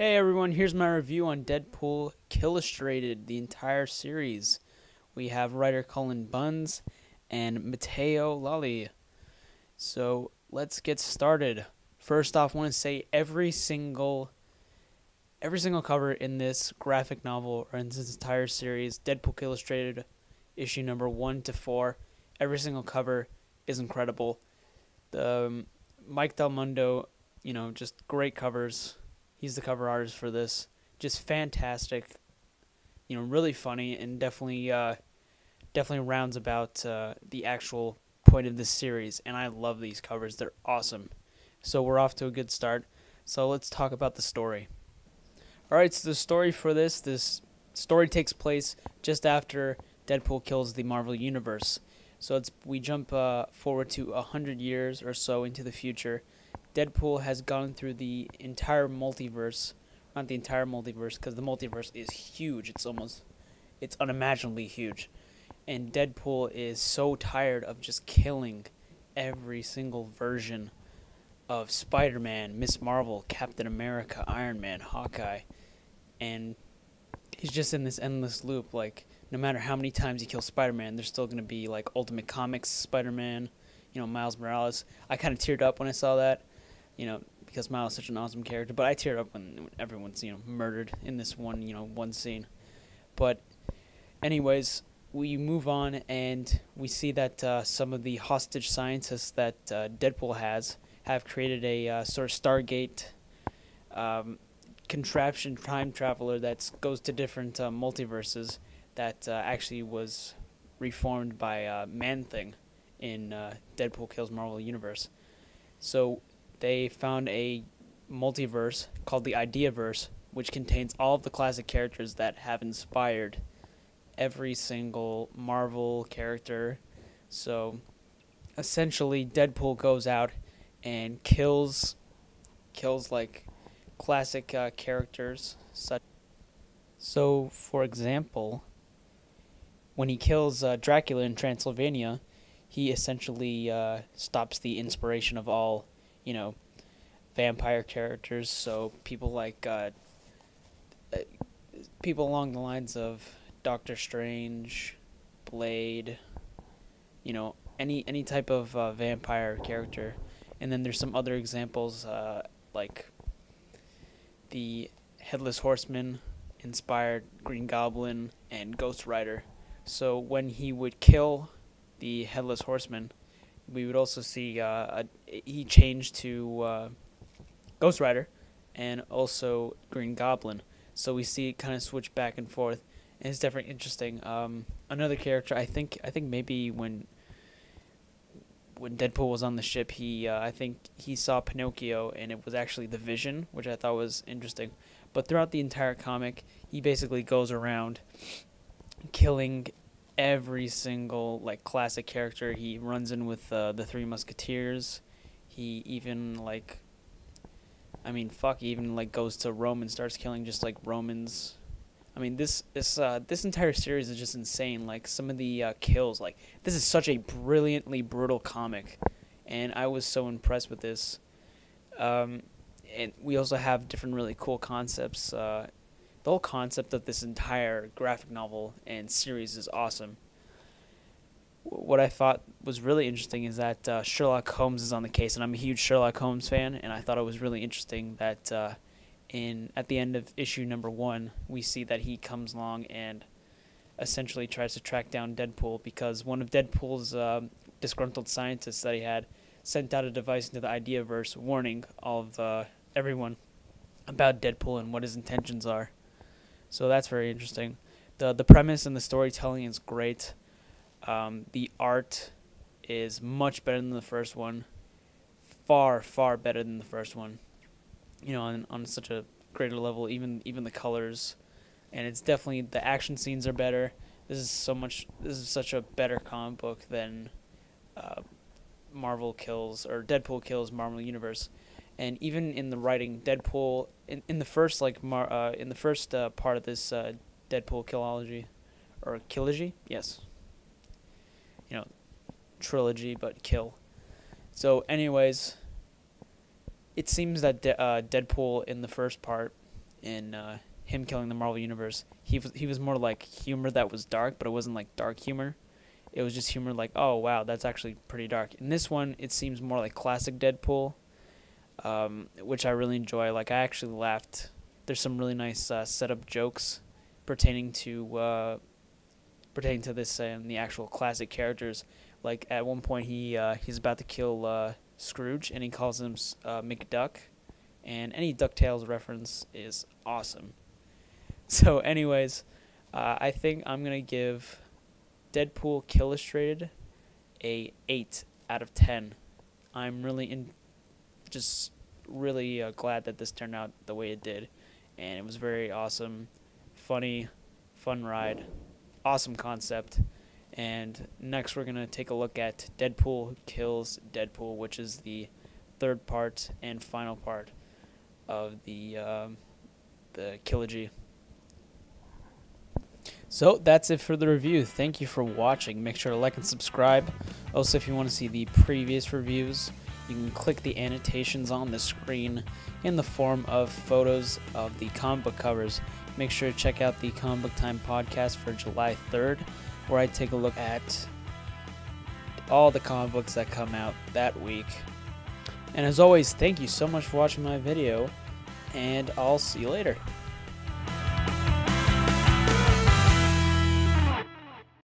Hey everyone, here's my review on Deadpool Killustrated, the entire series. We have writer Cullen Bunz and Matteo Lally. So let's get started. First off, I want to say every single cover in this graphic novel or in this entire series, Deadpool Killustrated, issue number 1 to 4, every single cover is incredible. The Mike Del Mundo, just great covers. He's the cover artist for this. Just fantastic, really funny, and definitely rounds about the actual point of this series. And I love these covers; they're awesome. So we're off to a good start. So let's talk about the story. All right, so the story for this story takes place just after Deadpool kills the Marvel Universe. So we jump forward to 100 years or so into the future. Deadpool has gone through the entire multiverse, not the entire multiverse, because the multiverse is huge. It's unimaginably huge. And Deadpool is so tired of just killing every single version of Spider-Man, Miss Marvel, Captain America, Iron Man, Hawkeye. And he's just in this endless loop. Like, no matter how many times he kills Spider-Man, there's still going to be, like, Ultimate Comics Spider-Man, Miles Morales. I kind of teared up when I saw that. Because Miles is such an awesome character. But I teared up when everyone's, murdered in this one scene. But anyways, we move on and we see that some of the hostage scientists that Deadpool have created a sort of Stargate contraption time traveler that goes to different multiverses that actually was reformed by Man-Thing in Deadpool Kills Marvel Universe. So they found a multiverse called the Ideaverse, which contains all of the classic characters that have inspired every single Marvel character. So essentially, Deadpool goes out and kills like classic characters. So, for example, when he kills Dracula in Transylvania, he essentially stops the inspiration of all vampire characters. So people like people along the lines of Doctor Strange, Blade, any type of vampire character. And then there's some other examples like the Headless Horseman inspired Green Goblin and Ghost Rider. So when he would kill the Headless Horseman, we would also see he changed to Ghost Rider and also Green Goblin. So we see it kind of switch back and forth, and it's definitely interesting. Another character, I think maybe when Deadpool was on the ship, I think he saw Pinocchio, and it was actually the Vision, which I thought was interesting. But throughout the entire comic, he basically goes around killing every single classic character. He runs in with the Three Musketeers. He even goes to Rome and starts killing just Romans. I mean, this entire series is just insane. Like, some of the kills, this is such a brilliantly brutal comic, and I was so impressed with this. And we also have different really cool concepts. The whole concept of this entire graphic novel and series is awesome. What I thought was really interesting is that Sherlock Holmes is on the case, and I'm a huge Sherlock Holmes fan, and I thought it was really interesting that at the end of issue number 1, we see that he comes along and essentially tries to track down Deadpool because one of Deadpool's disgruntled scientists that he had sent out a device into the Ideaverse warning all of everyone about Deadpool and what his intentions are. So that's very interesting. The premise and the storytelling is great. The art is much better than the first one. Far, far better than the first one. On such a greater level, even the colors. And it's definitely, the action scenes are better. This is such a better comic book than Deadpool Kills Marvel Universe. And even in the writing, Deadpool in the first part of this Deadpool Killology or Killogy, yes, trilogy, but kill. So, anyways, it seems that Deadpool in the first part in him killing the Marvel Universe. He was more like humor that was dark, but it wasn't like dark humor. It was just humor like, oh wow, that's actually pretty dark. In this one, it seems more like classic Deadpool, which I really enjoy. Like, I actually laughed. There's some really nice setup jokes pertaining to this and the actual classic characters. Like, at one point, he's about to kill Scrooge, and he calls him McDuck, and any DuckTales reference is awesome. So, anyways, I think I'm gonna give Deadpool Killustrated a 8 out of 10. I'm really really glad that this turned out the way it did, and it was very awesome, funny, fun ride, awesome concept. And next we're gonna take a look at Deadpool Kills Deadpool, which is the third part and final part of the Killogy. So that's it for the review. Thank you for watching. Make sure to like and subscribe. Also, if you want to see the previous reviews, you can click the annotations on the screen in the form of photos of the comic book covers. Make sure to check out the Comic Book Time podcast for July 3rd, where I take a look at all the comic books that come out that week. And as always, thank you so much for watching my video, and I'll see you later.